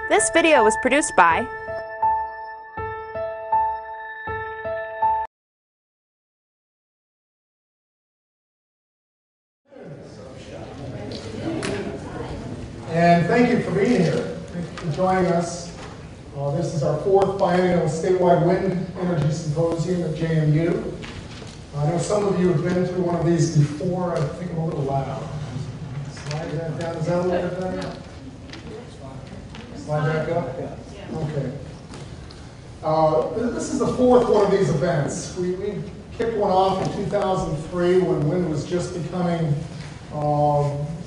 This video was produced by And thank you for being here. Thank you for joining us. This is our fourth biennial statewide wind energy symposium at JMU. I know some of you have been through one of these before. I think I'm a little loud. Slide that down. Is that a little bit better? Slide back up? Okay. This is the fourth one of these events. We kicked one off in 2003 when wind was just becoming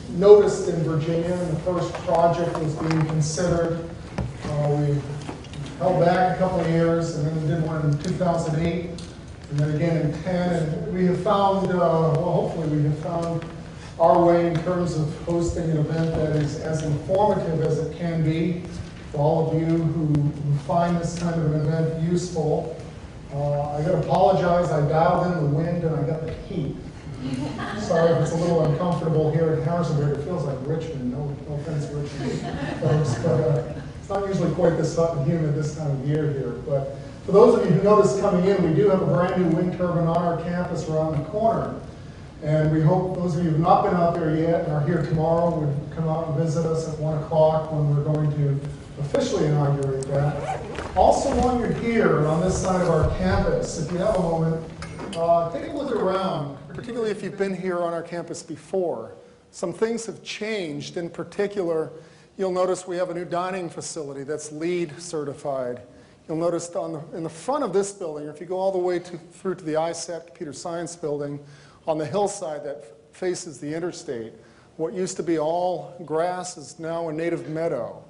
noticed in Virginia, and the first project was being considered. We held back a couple of years, and then we did one in 2008, and then again in 10, and we have found, well, hopefully we have found our way in terms of hosting an event that is as informative as it can be for all of you who find this kind of an event useful. I got to apologize, I dialed in the wind and I got the heat. Sorry if it's a little uncomfortable here at Harrisonburg. It feels like Richmond. No offense, Richmond folks, but it's not usually quite this hot and humid this time of year here. But for those of you who noticed coming in, we do have a brand new wind turbine on our campus around the corner. And we hope those of you who have not been out there yet and are here tomorrow would come out and visit us at 1 o'clock when we're going to officially inaugurate that. Also, while you're here on this side of our campus, if you have a moment, take a look around, particularly if you've been here on our campus before. Some things have changed. In particular, you'll notice we have a new dining facility that's LEED certified. You'll notice in the front of this building, if you go all the way through to the ISAT Computer Science building, on the hillside that faces the interstate, what used to be all grass is now a native meadow.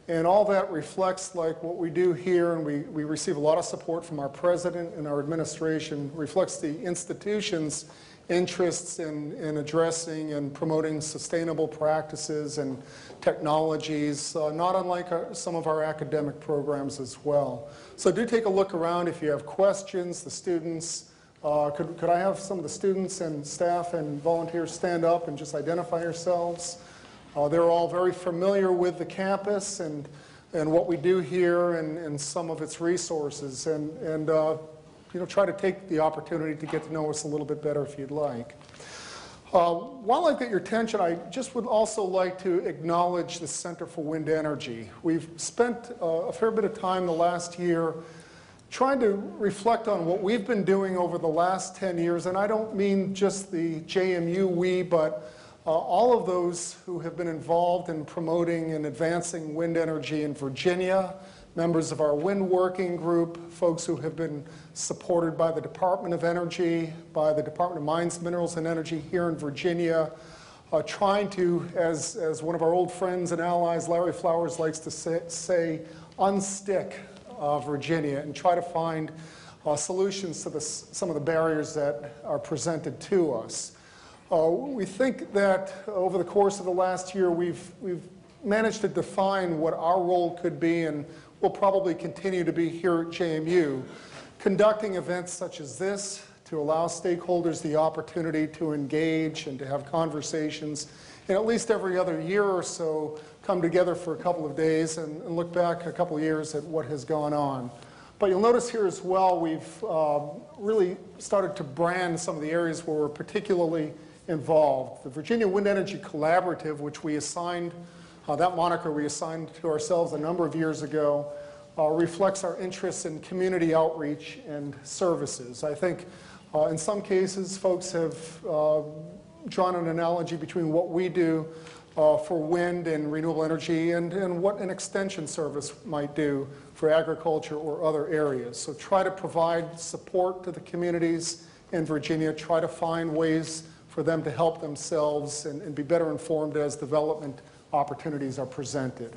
And all that reflects like what we do here, and we receive a lot of support from our president and our administration, reflects the institution's interests in addressing and promoting sustainable practices and technologies, not unlike some of our academic programs as well. So do take a look around if you have questions. The students, could I have some of the students and staff and volunteers stand up and just identify yourselves? They're all very familiar with the campus and what we do here and some of its resources, and you know, try to take the opportunity to get to know us a little bit better if you'd like. While I've got your attention, I just would also like to acknowledge the Center for Wind Energy. We've spent a fair bit of time the last year trying to reflect on what we've been doing over the last 10 years, and I don't mean just the JMU but all of those who have been involved in promoting and advancing wind energy in Virginia, members of our wind working group, folks who have been supported by the Department of Energy, by the Department of Mines, Minerals, and Energy here in Virginia, trying to, as one of our old friends and allies, Larry Flowers, likes to say unstick Virginia and try to find solutions to some of the barriers that are presented to us. We think that over the course of the last year, we've managed to define what our role could be, and will probably continue to be here at JMU, conducting events such as this to allow stakeholders the opportunity to engage and to have conversations, and at least every other year or so come together for a couple of days and look back a couple of years at what has gone on. But you'll notice here as well, we've really started to brand some of the areas where we're particularly involved. The Virginia Wind Energy Collaborative, which we assigned, that moniker we assigned to ourselves a number of years ago, reflects our interests in community outreach and services. I think in some cases folks have drawn an analogy between what we do for wind and renewable energy and what an extension service might do for agriculture or other areas. So try to provide support to the communities in Virginia, try to find ways for them to help themselves and be better informed as development opportunities are presented.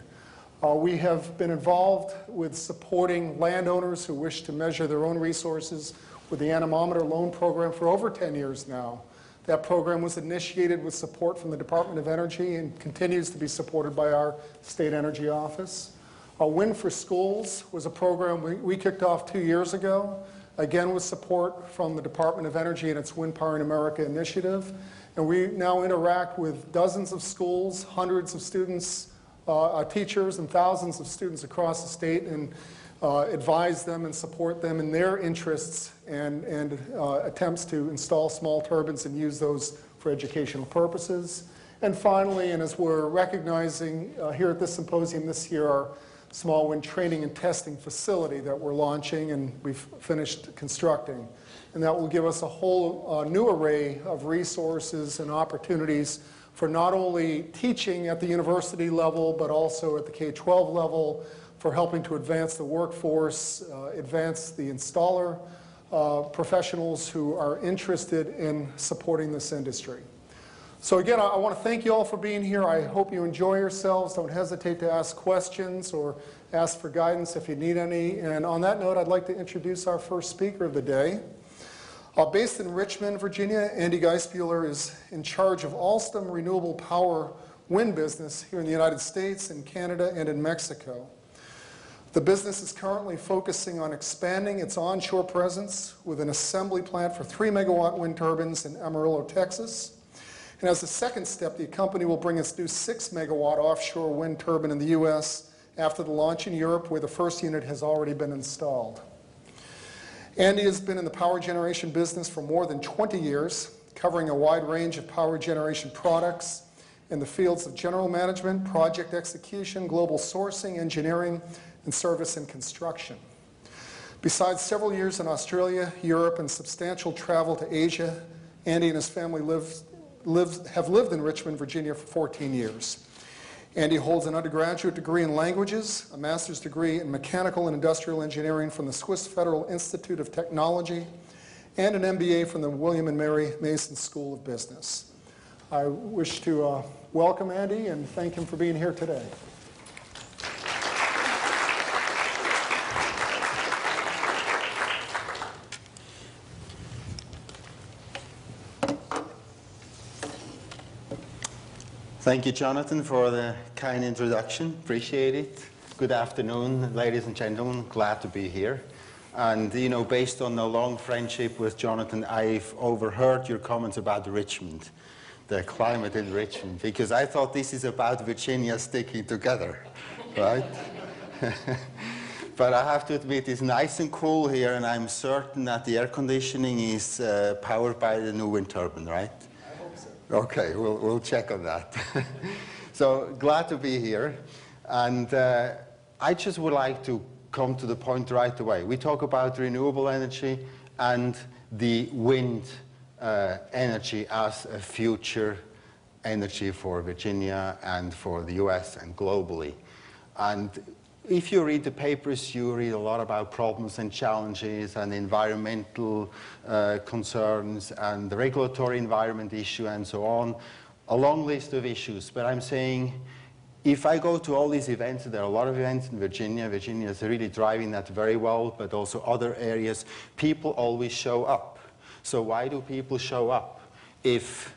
We have been involved with supporting landowners who wish to measure their own resources with the anemometer loan program for over 10 years now. That program was initiated with support from the Department of Energy and continues to be supported by our state energy office. Wind for Schools was a program we kicked off 2 years ago, again with support from the Department of Energy and its Wind Power in America initiative. And we now interact with dozens of schools, hundreds of students teachers and thousands of students across the state and advise them and support them in their interests and attempts to install small turbines and use those for educational purposes. And finally, and as we're recognizing here at this symposium this year, our small wind training and testing facility that we're launching and we've finished constructing. And that will give us a whole new array of resources and opportunities for not only teaching at the university level, but also at the K-12 level, for helping to advance the workforce, advance the installer professionals who are interested in supporting this industry. So again, I want to thank you all for being here. I hope you enjoy yourselves. Don't hesitate to ask questions or ask for guidance if you need any. And on that note, I'd like to introduce our first speaker of the day. Based in Richmond, Virginia, Andy Geissbuehler is in charge of Alstom Renewable Power wind business here in the United States, in Canada, and in Mexico. The business is currently focusing on expanding its onshore presence with an assembly plant for 3-megawatt wind turbines in Amarillo, Texas. And as a second step, the company will bring its new 6-megawatt offshore wind turbine in the U.S. after the launch in Europe, where the first unit has already been installed. Andy has been in the power generation business for more than 20 years, covering a wide range of power generation products in the fields of general management, project execution, global sourcing, engineering, and service and construction. Besides several years in Australia, Europe, and substantial travel to Asia, Andy and his family have lived in Richmond, Virginia for 14 years. Andy holds an undergraduate degree in languages, a master's degree in mechanical and industrial engineering from the Swiss Federal Institute of Technology, and an MBA from the William and Mary Mason School of Business. I wish to welcome Andy and thank him for being here today. Thank you, Jonathan, for the kind introduction. Appreciate it. Good afternoon, ladies and gentlemen. Glad to be here. And, you know, based on a long friendship with Jonathan, I've overheard your comments about Richmond, the climate in Richmond, because I thought this is about Virginia sticking together, right? But I have to admit, it's nice and cool here, and I'm certain that the air conditioning is powered by the new wind turbine, right? Okay, we'll check on that. So glad to be here. And I just would like to come to the point right away. We talk about renewable energy and the wind energy as a future energy for Virginia and for the US and globally. And if you read the papers, you read a lot about problems and challenges and environmental concerns and the regulatory environment issue and so on. A long list of issues. But I'm saying, if I go to all these events, there are a lot of events in Virginia. Virginia is really driving that very well, but also other areas. People always show up. So why do people show up if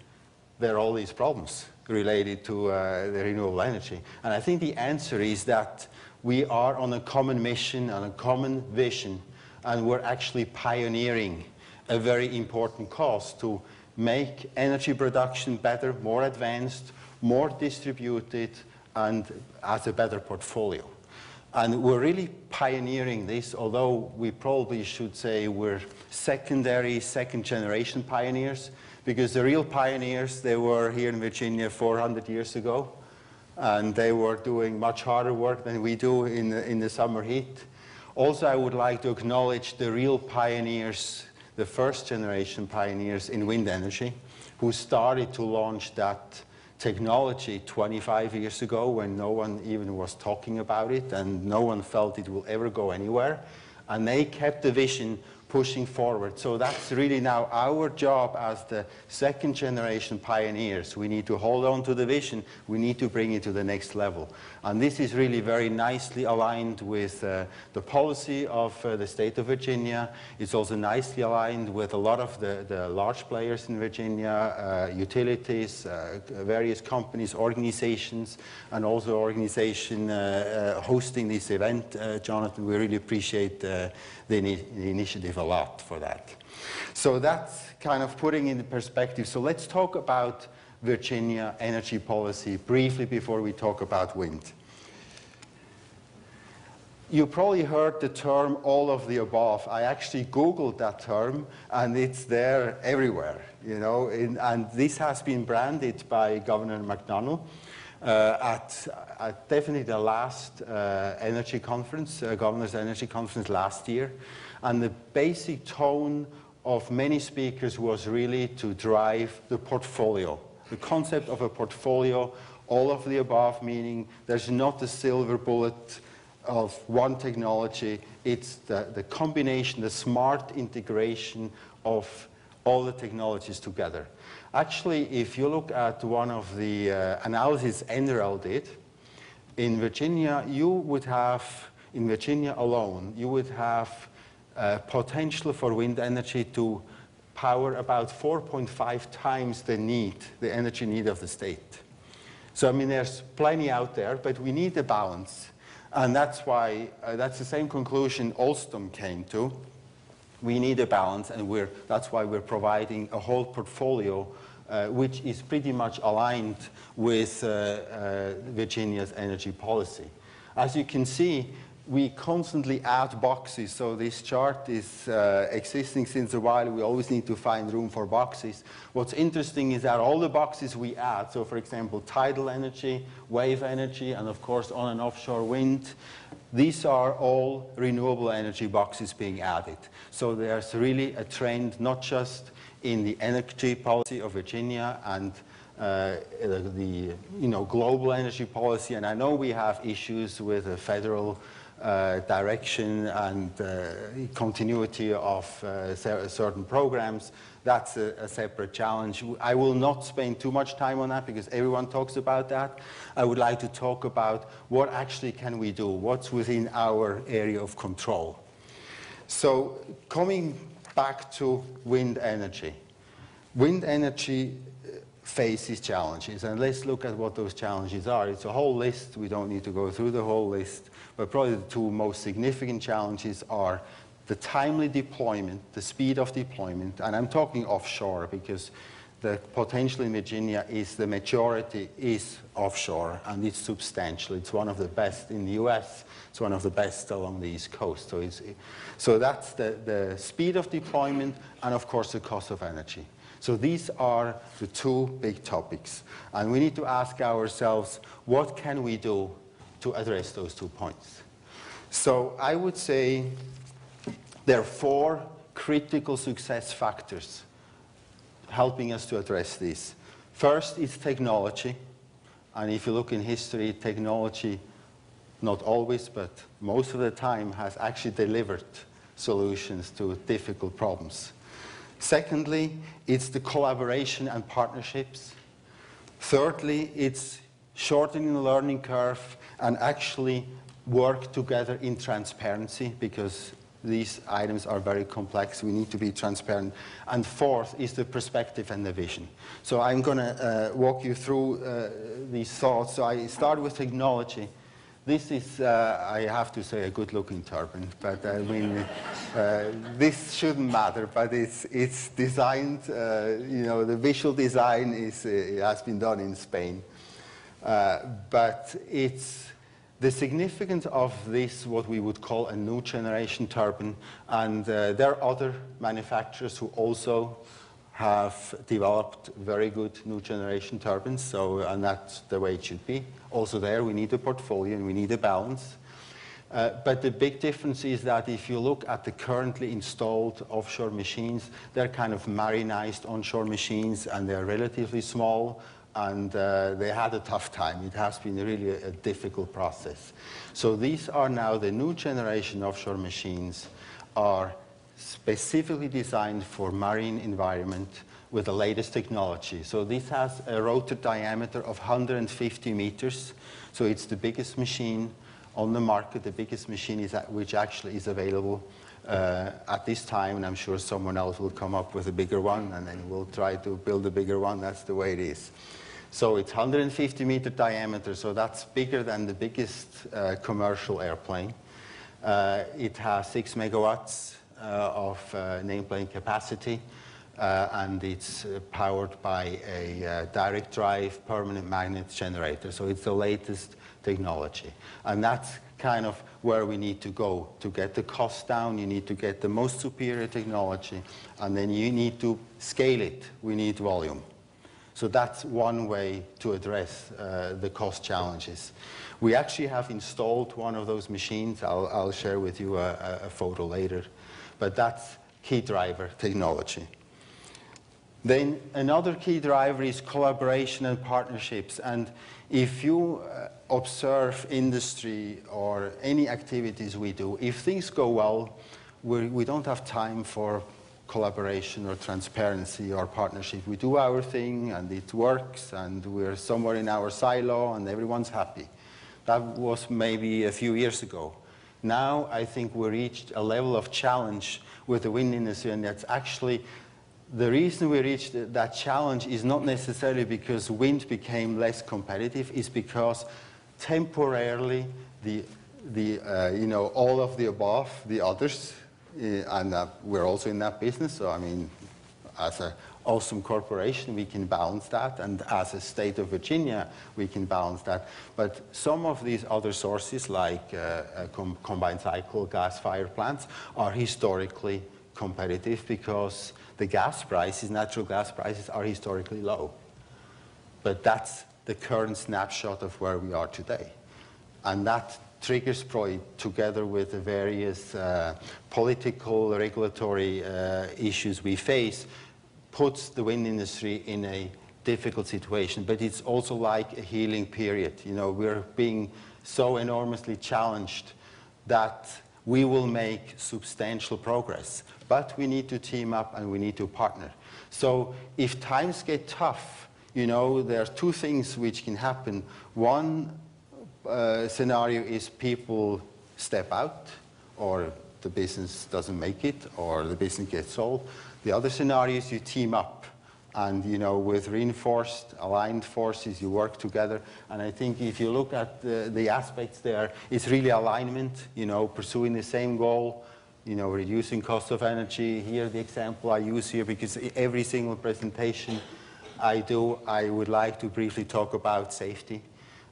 there are all these problems related to the renewable energy? And I think the answer is that we are on a common mission, on a common vision, and we're actually pioneering a very important cause to make energy production better, more advanced, more distributed, and as a better portfolio. And we're really pioneering this, although we probably should say we're second generation pioneers, because the real pioneers, they were here in Virginia 400 years ago. And they were doing much harder work than we do in the summer heat. Also, I would like to acknowledge the real pioneers, the first generation pioneers in wind energy, who started to launch that technology 25 years ago when no one even was talking about it and no one felt it will ever go anywhere. And they kept the vision pushing forward. So that's really now our job as the second generation pioneers. We need to hold on to the vision. We need to bring it to the next level. And this is really very nicely aligned with the policy of the state of Virginia. It's also nicely aligned with a lot of the large players in Virginia, utilities, various companies, organizations, and also organization hosting this event. Jonathan, we really appreciate the initiative a lot for that. So that's kind of putting in perspective. So let's talk about Virginia energy policy briefly before we talk about wind. You probably heard the term all of the above. I actually Googled that term, and it's there everywhere, you know, and this has been branded by Governor McDonnell at definitely the last energy conference, Governor's Energy Conference last year. And the basic tone of many speakers was really to drive the portfolio, the concept of a portfolio, all of the above, meaning there's not a silver bullet of one technology. It's the combination, the smart integration of all the technologies together. Actually, if you look at one of the analyses NREL did, in Virginia, you would have, in Virginia alone, you would have potential for wind energy to power about 4.5 times the energy need of the state. So, I mean, there's plenty out there, but we need a balance. And that's why, that's the same conclusion Alstom came to. We need a balance, and that's why we're providing a whole portfolio which is pretty much aligned with Virginia's energy policy. As you can see, we constantly add boxes. So this chart is existing since a while. We always need to find room for boxes. What's interesting is that all the boxes we add, so for example, tidal energy, wave energy, and of course on and offshore wind, these are all renewable energy boxes being added. So there's really a trend, not just in the energy policy of Virginia and the global energy policy. And I know we have issues with the federal direction and continuity of certain programs. That's a separate challenge. I will not spend too much time on that because everyone talks about that. I would like to talk about what actually can we do, what's within our area of control. So coming back to wind energy. Wind energy faces challenges, and let's look at what those challenges are. It's a whole list. We don't need to go through the whole list, but probably the two most significant challenges are the timely deployment, the speed of deployment, and I'm talking offshore because the potential in Virginia is the majority is offshore, and it's substantial. It's one of the best in the US. It's one of the best along the East Coast. So that's the speed of deployment and, of course, the cost of energy. So these are the two big topics. And we need to ask ourselves, what can we do to address those 2 points? So I would say there are 4 critical success factors helping us to address this. First is technology. And if you look in history, technology, not always, but most of the time, has actually delivered solutions to difficult problems. Secondly, it's the collaboration and partnerships. Thirdly, it's shortening the learning curve and actually work together in transparency because these items are very complex. We need to be transparent. And fourth is the perspective and the vision. So I'm going to walk you through these thoughts. So I start with technology. This is, I have to say, a good-looking turbine, but I mean, this shouldn't matter. But it's designed. The visual design it has been done in Spain, but it's the significance of this, what we would call a new generation turbine, and there are other manufacturers who also have developed very good new generation turbines, and that's the way it should be. Also there, we need a portfolio and we need a balance. But the big difference is that if you look at the currently installed offshore machines, they're kind of marinized onshore machines, and they're relatively small, and they had a tough time. It has been really a difficult process. So these are now the new generation offshore machines are specifically designed for marine environment with the latest technology. So this has a rotor diameter of 150 meters. So it's the biggest machine on the market, the biggest machine which actually is available at this time, and I'm sure someone else will come up with a bigger one, and then we'll try to build a bigger one. That's the way it is. So it's 150 meter diameter, so that's bigger than the biggest commercial airplane. It has 6 megawatts of nameplate capacity. and it's powered by a direct drive permanent magnet generator. So it's the latest technology. And that's kind of where we need to go. To get the cost down, you need to get the most superior technology, and then you need to scale it. We need volume. So that's one way to address the cost challenges. We actually have installed one of those machines. I'll share with you a photo later. But that's key driver technology. Then another key driver is collaboration and partnerships. And if you observe industry or any activities we do, if things go well, we don't have time for collaboration or transparency or partnership. We do our thing and it works and we're somewhere in our silo and everyone's happy. That was maybe a few years ago. Now I think we reached a level of challenge with the wind industry, and that's actually the reason we reached that challenge is not necessarily because wind became less competitive, it's because temporarily all of the above, the others, and we're also in that business. So I mean, as an Alstom corporation, we can balance that, and as a state of Virginia, we can balance that. But some of these other sources, like combined cycle gas-fired plants, are historically competitive because the gas prices, natural gas prices, are historically low. But that's the current snapshot of where we are today. And that triggers probably, together with the various political, regulatory issues we face, puts the wind industry in a difficult situation. But it's also like a healing period. You know, we're being so enormously challenged that we will make substantial progress. But we need to team up and we need to partner. So if times get tough, you know, there are two things which can happen. One scenario is people step out, or the business doesn't make it, or the business gets sold. The other scenario is you team up. And, you know, with reinforced, aligned forces, you work together. And I think if you look at the aspects there, it's really alignment, you know, pursuing the same goal, you know, reducing cost of energy. Here, the example I use here, because every single presentation I do, I would like to briefly talk about safety.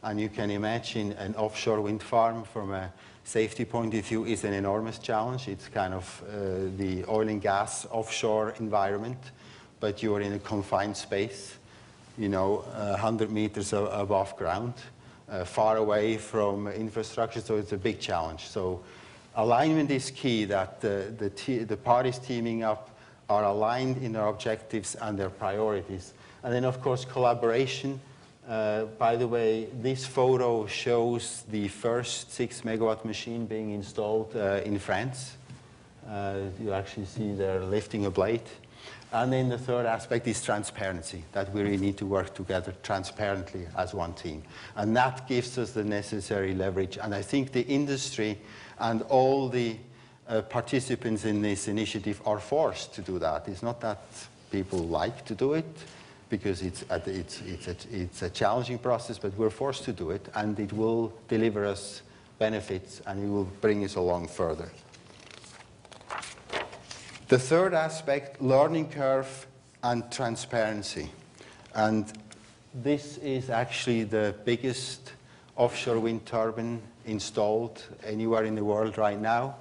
And you can imagine an offshore wind farm from a safety point of view is an enormous challenge. It's kind of the oil and gas offshore environment. But you're in a confined space, you know, 100 meters above ground, far away from infrastructure, so it's a big challenge. So alignment is key, that the parties teaming up are aligned in their objectives and their priorities. And then, of course, collaboration. By the way, this photo shows the first 6-megawatt machine being installed in France. You actually see they're lifting a blade. And then the third aspect is transparency, that we really need to work together transparently as one team. And that gives us the necessary leverage. And I think the industry and all the participants in this initiative are forced to do that. It's not that people like to do it, because it's a challenging process, but we're forced to do it, and it will deliver us benefits, and it will bring us along further. The third aspect, learning curve and transparency. And this is actually the biggest offshore wind turbine installed anywhere in the world right now.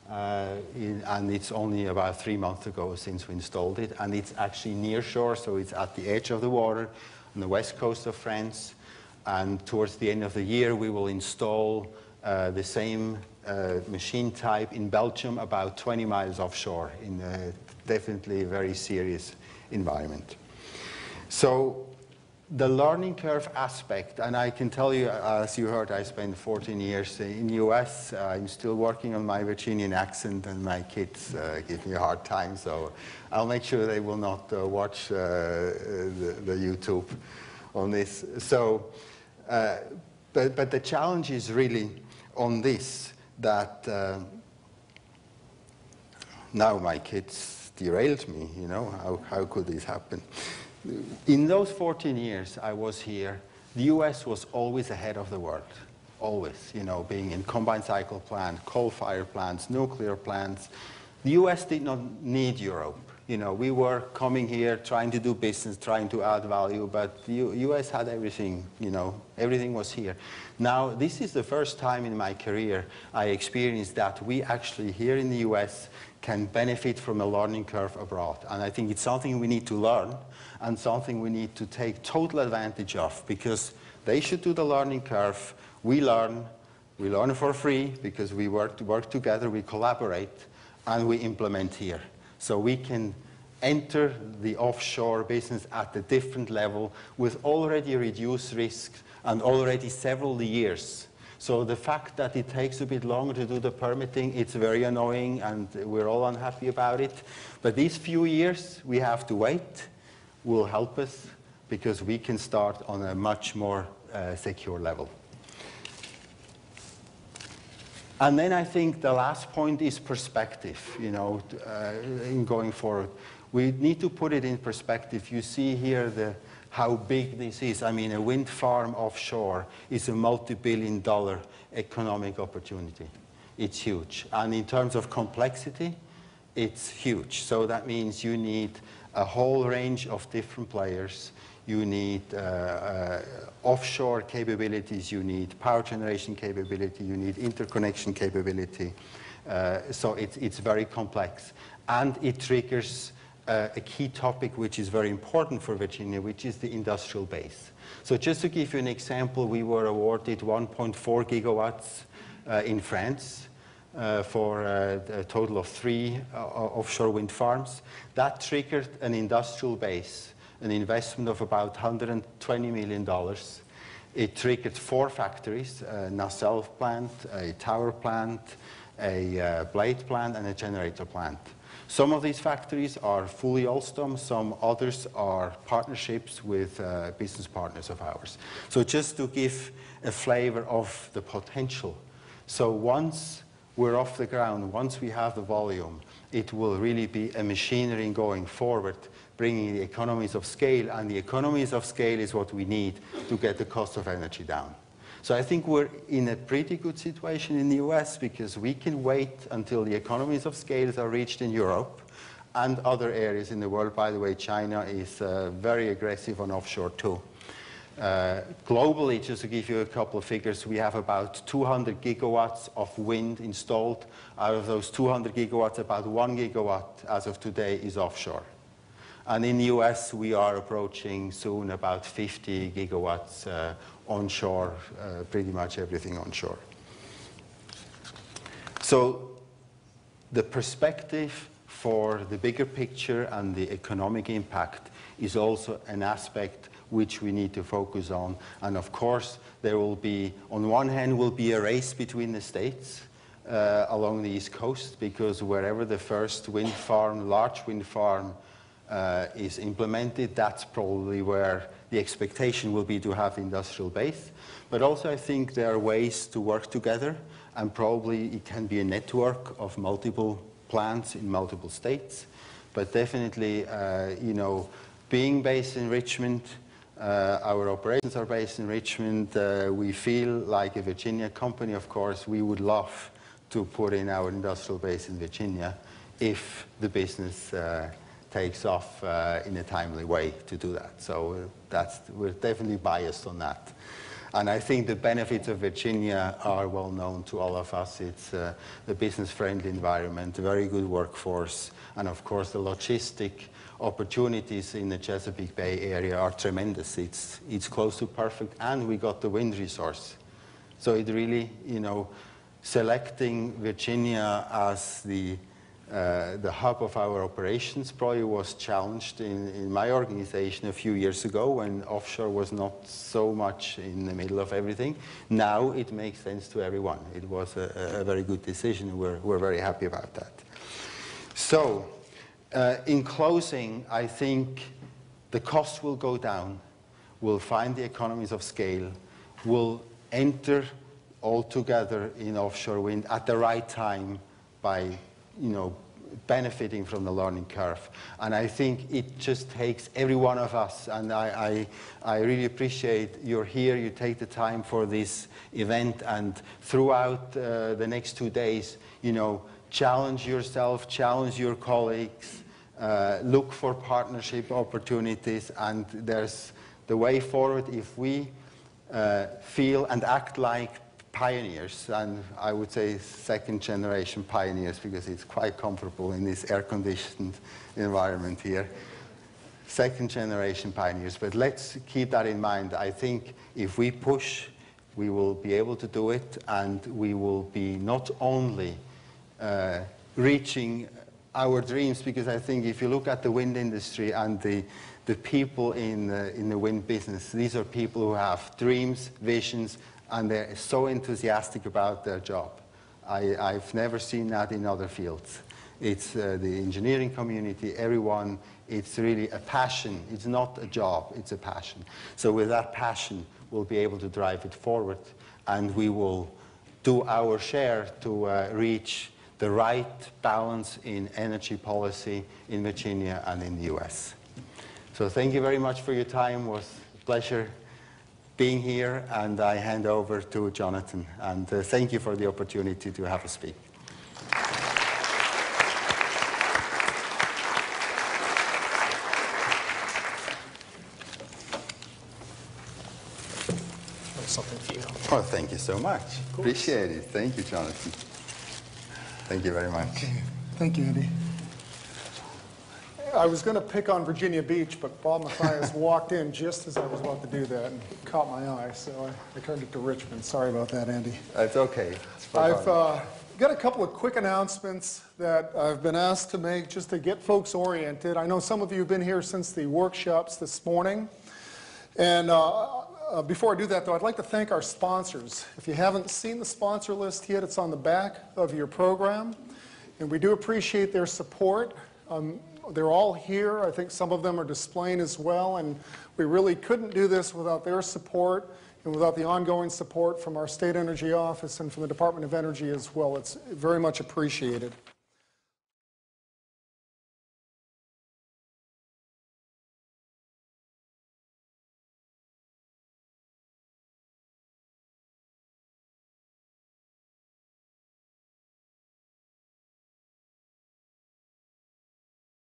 And it's only about 3 months ago since we installed it. And it's actually near shore, so it's at the edge of the water on the west coast of France. And towards the end of the year, we will install the same machine type in Belgium, about 20 miles offshore, in a definitely very serious environment. So the learning curve aspect, and I can tell you, as you heard, I spent 14 years in the US. I'm still working on my Virginian accent, and my kids give me a hard time, so I'll make sure they will not watch the YouTube on this. So, but the challenge is really on this, that now my kids derailed me, you know, how could this happen? In those 14 years I was here, the US was always ahead of the world, always, you know, being in combined cycle plant, coal-fired plants, nuclear plants. The US did not need Europe. You know, we were coming here trying to do business, trying to add value, but the US had everything, you know, everything was here. Now, this is the first time in my career I experienced that we actually here in the US can benefit from a learning curve abroad. And I think it's something we need to learn and something we need to take total advantage of, because they should do the learning curve. We learn for free because we work together, we collaborate, and we implement here. So we can enter the offshore business at a different level with already reduced risks and already several years. So the fact that it takes a bit longer to do the permitting, it's very annoying and we're all unhappy about it. But these few years we have to wait will help us because we can start on a much more secure level. And then I think the last point is perspective, you know, in going forward. We need to put it in perspective. You see here how big this is. I mean, a wind farm offshore is a multi-billion-dollar economic opportunity. It's huge. And in terms of complexity, it's huge. So that means you need a whole range of different players. You need offshore capabilities, you need power generation capability, you need interconnection capability. So it's very complex. And it triggers a key topic which is very important for Virginia, which is the industrial base. So just to give you an example, we were awarded 1.4 gigawatts in France for a total of 3 offshore wind farms. That triggered an industrial base, an investment of about $120 million. It triggered 4 factories, a nacelle plant, a tower plant, a blade plant, and a generator plant. Some of these factories are fully Alstom, some others are partnerships with business partners of ours. So just to give a flavor of the potential. So once we're off the ground, once we have the volume, it will really be a machinery going forward, bringing the economies of scale, and the economies of scale is what we need to get the cost of energy down. So I think we're in a pretty good situation in the US because we can wait until the economies of scale are reached in Europe and other areas in the world. By the way, China is very aggressive on offshore too. Globally, just to give you a couple of figures, we have about 200 gigawatts of wind installed. Out of those 200 gigawatts, about 1 gigawatt as of today is offshore. And in the US, we are approaching soon about 50 gigawatts onshore, pretty much everything onshore. So the perspective for the bigger picture and the economic impact is also an aspect which we need to focus on. And of course, there will be, on one hand, will be a race between the states along the East Coast, because wherever the first wind farm, large wind farm, is implemented, that's probably where the expectation will be to have industrial base. But also I think there are ways to work together, and probably it can be a network of multiple plants in multiple states. But definitely, you know, being based in Richmond, our operations are based in Richmond. We feel like a Virginia company, of course. We would love to put in our industrial base in Virginia if the business takes off in a timely way to do that. So we're definitely biased on that. And I think the benefits of Virginia are well known to all of us. It's a business-friendly environment, a very good workforce, and of course the logistic opportunities in the Chesapeake Bay area are tremendous. It's close to perfect, and we got the wind resource. So it really, you know, selecting Virginia as the hub of our operations probably was challenged in my organization a few years ago when offshore was not so much in the middle of everything. Now it makes sense to everyone. It was a very good decision. We're very happy about that. So in closing, I think the cost will go down. We'll find the economies of scale. We'll enter all together in offshore wind at the right time by, you know, benefiting from the learning curve. And I think it just takes every one of us, and I really appreciate you're here, you take the time for this event, and throughout the next 2 days, you know, challenge yourself, challenge your colleagues, look for partnership opportunities, and there's the way forward if we feel and act like pioneers, and I would say second generation pioneers, because it's quite comfortable in this air-conditioned environment here. Second generation pioneers, but let's keep that in mind. I think if we push, we will be able to do it, and we will be not only reaching our dreams, because I think if you look at the wind industry and the people in the wind business, these are people who have dreams, visions, and they're so enthusiastic about their job. I've never seen that in other fields. It's the engineering community, everyone, it's really a passion. It's not a job, it's a passion. So with that passion, we'll be able to drive it forward, and we will do our share to reach the right balance in energy policy in Virginia and in the US. So thank you very much for your time. It was a pleasure being here, and I hand over to Jonathan. And thank you for the opportunity to have a speak. Something for you. Oh, thank you so much. Appreciate it. Thank you, Jonathan. Thank you very much. Okay. Thank you, Andy. I was going to pick on Virginia Beach, but Bob Mathias walked in just as I was about to do that and caught my eye, so I turned it to Richmond. Sorry about that, Andy. It's okay. I've got a couple of quick announcements that I've been asked to make just to get folks oriented. I know some of you have been here since the workshops this morning. And before I do that, though, I'd like to thank our sponsors. If you haven't seen the sponsor list yet, it's on the back of your program. And we do appreciate their support. They're all here. I think some of them are displaying as well. And we really couldn't do this without their support and without the ongoing support from our State Energy Office and from the Department of Energy as well. It's very much appreciated.